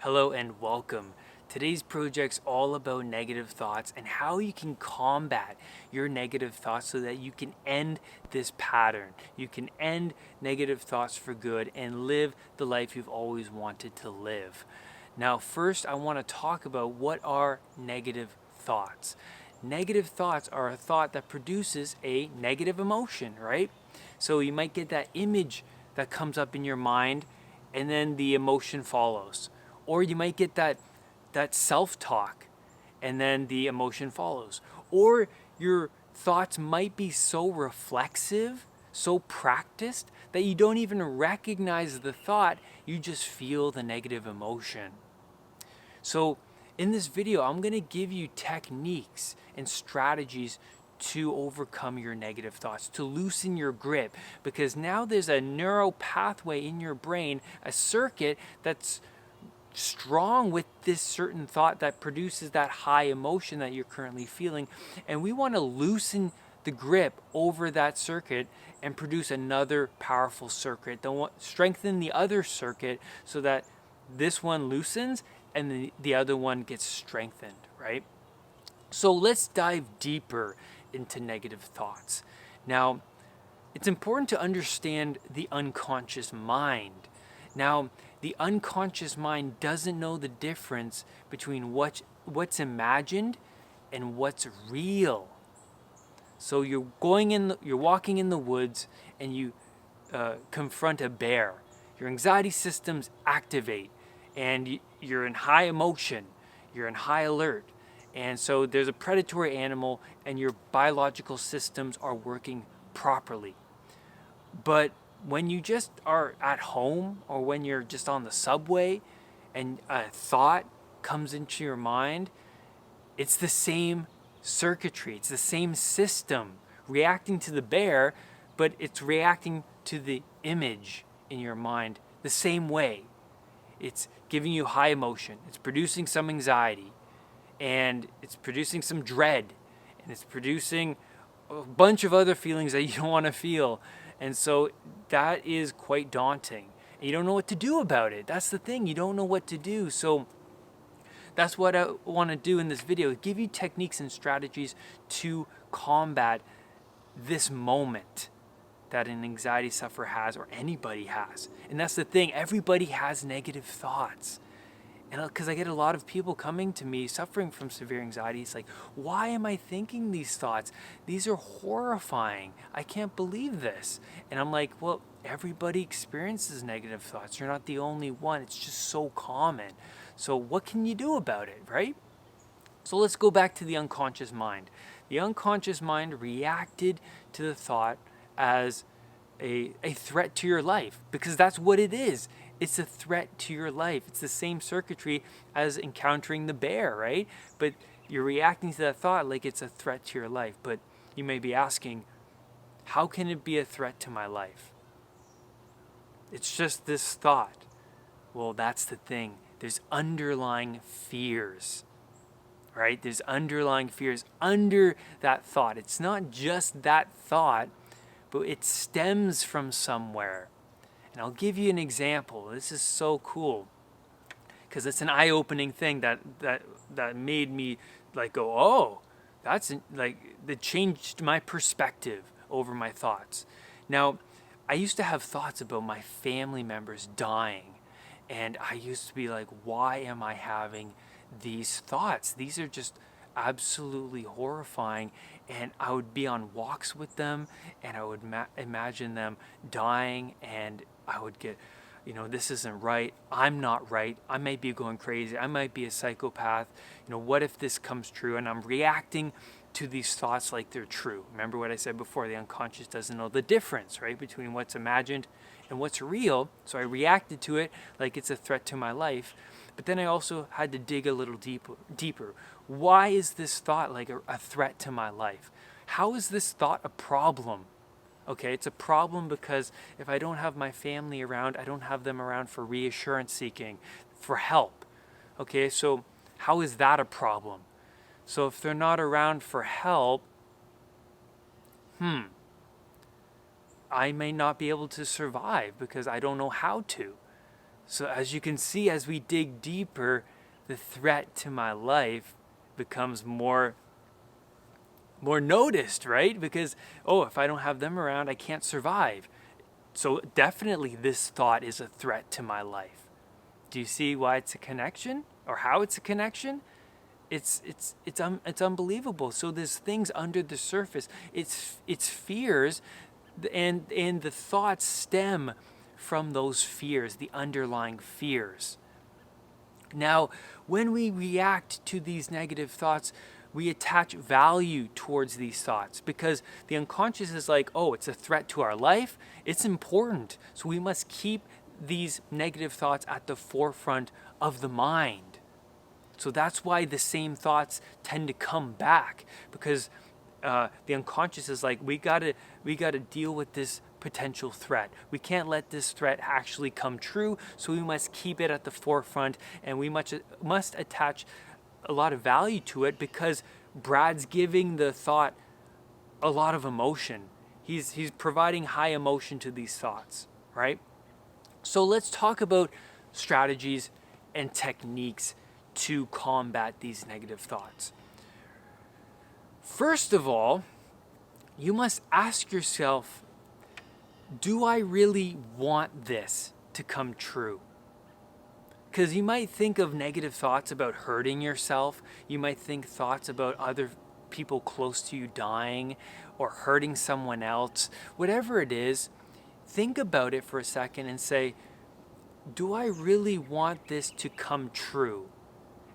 Hello and welcome. Today's project's all about negative thoughts and how you can combat your negative thoughts so that you can end this pattern. You can end negative thoughts for good and live the life you've always wanted to live. Now, first, I want to talk about what are negative thoughts. Negative thoughts are a thought that produces a negative emotion, right? So you might get that image that comes up in your mind and then the emotion follows. Or you might get that self-talk and then the emotion follows. Or your thoughts might be so reflexive, so practiced that you don't even recognize the thought, you just feel the negative emotion. So in this video, I'm going to give you techniques and strategies to overcome your negative thoughts, to loosen your grip, because now there's a neural pathway in your brain, a circuit that's strong with this certain thought that produces that high emotion that you're currently feeling. And we want to loosen the grip over that circuit and produce another powerful circuit. Strengthen the other circuit so that this one loosens and the other one gets strengthened, right? So let's dive deeper into negative thoughts. Now, it's important to understand the unconscious mind. Now, the unconscious mind doesn't know the difference between what's imagined and what's real. So you're walking in the woods and you confront a bear. Your anxiety systems activate and you're in high emotion, you're in high alert. And so there's a predatory animal and your biological systems are working properly. But when you just are at home or when you're just on the subway and a thought comes into your mind, it's the same circuitry, it's the same system reacting to the bear, but it's reacting to the image in your mind the same way. It's giving you high emotion, it's producing some anxiety, and it's producing some dread, and it's producing a bunch of other feelings that you don't want to feel. And so that is quite daunting. And you don't know what to do about it. That's the thing, you don't know what to do. So that's what I want to do in this video, give you techniques and strategies to combat this moment that an anxiety sufferer has or anybody has. And that's the thing, everybody has negative thoughts. And because I get a lot of people coming to me suffering from severe anxiety, it's like, why am I thinking these thoughts? These are horrifying. I can't believe this. And I'm like, well, everybody experiences negative thoughts. You're not the only one. It's just so common. So what can you do about it, right? So let's go back to the unconscious mind. The unconscious mind reacted to the thought as a threat to your life, because that's what it is. It's a threat to your life. It's the same circuitry as encountering the bear, right? But you're reacting to that thought like it's a threat to your life. But you may be asking, how can it be a threat to my life? It's just this thought. Well, that's the thing. There's underlying fears, right? There's underlying fears under that thought. It's not just that thought, but it stems from somewhere. And I'll give you an example. This is so cool because it's an eye-opening thing that made me like go, oh, that changed my perspective over my thoughts. Now, I used to have thoughts about my family members dying, and I used to be like, why am I having these thoughts? These are just absolutely horrifying. And I would be on walks with them and I would imagine them dying, and I would get, this isn't right. I'm not right. I might be going crazy. I might be a psychopath. What if this comes true? And I'm reacting to these thoughts like they're true. Remember what I said before, the unconscious doesn't know the difference, right, between what's imagined and what's real. So I reacted to it like it's a threat to my life. But then I also had to dig a little deeper. Why is this thought like a threat to my life? How is this thought a problem? Okay, it's a problem because if I don't have my family around, I don't have them around for reassurance seeking, for help. Okay, so how is that a problem? So if they're not around for help, I may not be able to survive because I don't know how to. So as you can see, as we dig deeper, the threat to my life becomes more noticed, right? Because, oh, if I don't have them around, I can't survive. So definitely this thought is a threat to my life. Do you see why it's a connection, or how it's a connection? It's unbelievable. So there's things under the surface. It's fears, and the thoughts stem from those fears, the underlying fears. Now, when we react to these negative thoughts, we attach value towards these thoughts, because the unconscious is like, oh, it's a threat to our life. It's important. So we must keep these negative thoughts at the forefront of the mind. So that's why the same thoughts tend to come back, because the unconscious is like, we gotta deal with this potential threat. We can't let this threat actually come true, so we must keep it at the forefront, and we must attach a lot of value to it, because Brad's giving the thought a lot of emotion. He's providing high emotion to these thoughts, right? So let's talk about strategies and techniques to combat these negative thoughts. First of all, you must ask yourself, do I really want this to come true? Because you might think of negative thoughts about hurting yourself. You might think thoughts about other people close to you dying or hurting someone else. Whatever it is, think about it for a second and say, do I really want this to come true?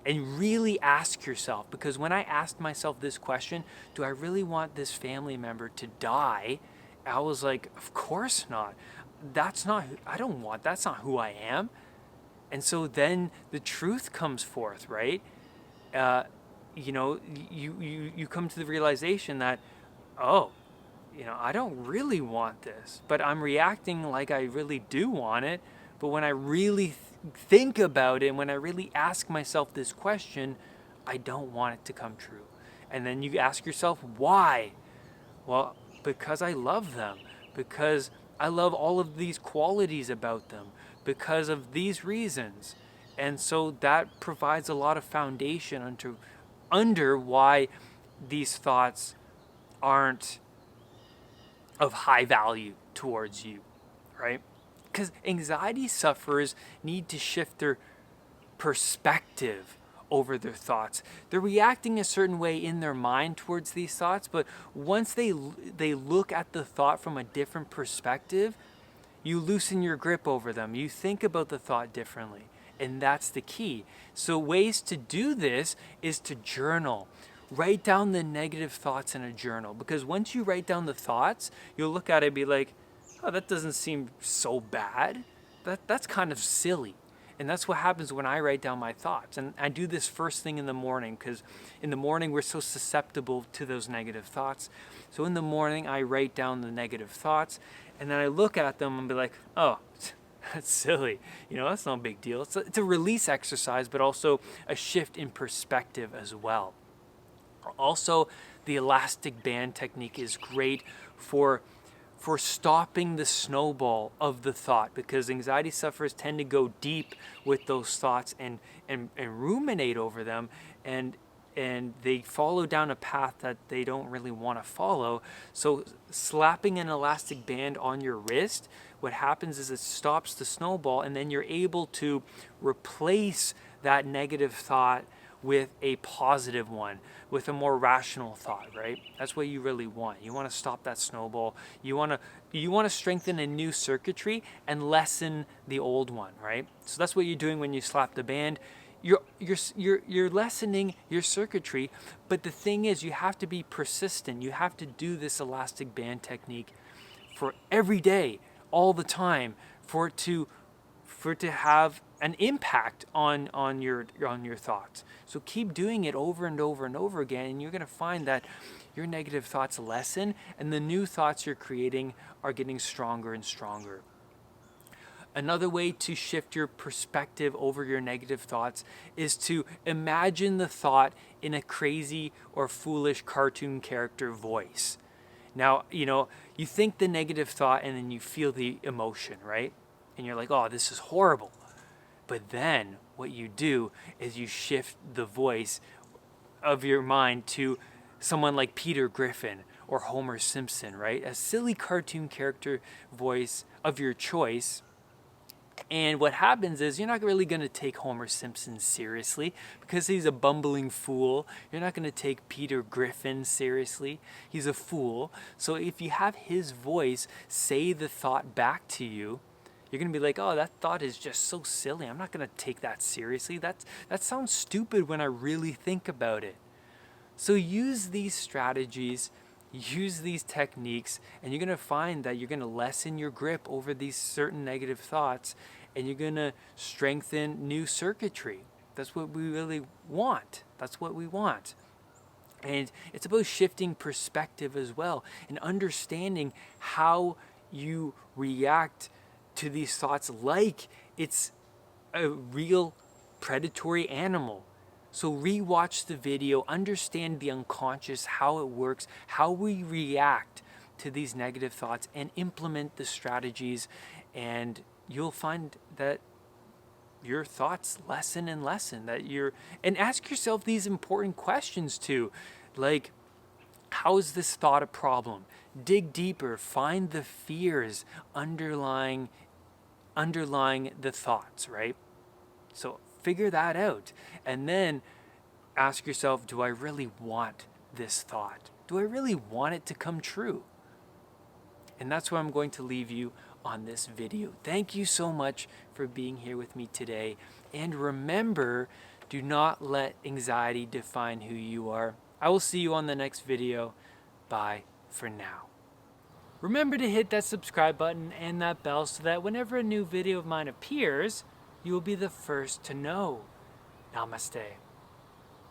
And really ask yourself, because when I asked myself this question, do I really want this family member to die? I was like, of course not. That's not who I am. And so then the truth comes forth, right? You come to the realization that, oh, I don't really want this, but I'm reacting like I really do want it. But when I really think about it, and when I really ask myself this question, I don't want it to come true. And then you ask yourself, why? Well, because I love them, because I love all of these qualities about them, because of these reasons. And so that provides a lot of foundation under why these thoughts aren't of high value towards you, right? Because anxiety sufferers need to shift their perspective over their thoughts. They're reacting a certain way in their mind towards these thoughts, but once they look at the thought from a different perspective, you loosen your grip over them. You think about the thought differently, and that's the key. So ways to do this is to journal. Write down the negative thoughts in a journal, because once you write down the thoughts, you'll look at it and be like, oh, that doesn't seem so bad. That's kind of silly. And that's what happens when I write down my thoughts. And I do this first thing in the morning, because in the morning we're so susceptible to those negative thoughts. So in the morning I write down the negative thoughts, and then I look at them and be like, oh, that's silly. That's no big deal. It's a release exercise, but also a shift in perspective as well. Also, the elastic band technique is great for stopping the snowball of the thought, because anxiety sufferers tend to go deep with those thoughts and ruminate over them, and they follow down a path that they don't really want to follow. So slapping an elastic band on your wrist, what happens is it stops the snowball, and then you're able to replace that negative thought with a positive one, with a more rational thought, right? That's what you really want. You want to stop that snowball. You want to strengthen a new circuitry and lessen the old one, right? So that's what you're doing when you slap the band. You're lessening your circuitry, but the thing is, you have to be persistent. You have to do this elastic band technique for every day, all the time, for it to have an impact on your thoughts. So keep doing it over and over and over again, and you're going to find that your negative thoughts lessen, and the new thoughts you're creating are getting stronger and stronger. Another way to shift your perspective over your negative thoughts is to imagine the thought in a crazy or foolish cartoon character voice. Now, you think the negative thought and then you feel the emotion, right? And you're like, oh, this is horrible. But then what you do is you shift the voice of your mind to someone like Peter Griffin or Homer Simpson, right? A silly cartoon character voice of your choice. And what happens is you're not really going to take Homer Simpson seriously because he's a bumbling fool. You're not going to take Peter Griffin seriously. He's a fool. So if you have his voice say the thought back to you, you're going to be like, oh, that thought is just so silly. I'm not going to take that seriously. That sounds stupid when I really think about it. So use these strategies, use these techniques, and you're going to find that you're going to lessen your grip over these certain negative thoughts, and you're going to strengthen new circuitry. That's what we really want. That's what we want. And it's about shifting perspective as well and understanding how you react to these thoughts like it's a real predatory animal. So rewatch the video, understand the unconscious, how it works, how we react to these negative thoughts, and implement the strategies, and you'll find that your thoughts lessen and lessen. And ask yourself these important questions too, like, how is this thought a problem? Dig deeper, find the fears underlying the thoughts, right? So figure that out, and then ask yourself, do I really want this thought? Do I really want it to come true? And that's where I'm going to leave you on this video. Thank you so much for being here with me today. And remember, do not let anxiety define who you are. I will see you on the next video. Bye for now. Remember to hit that subscribe button and that bell so that whenever a new video of mine appears, you will be the first to know. Namaste.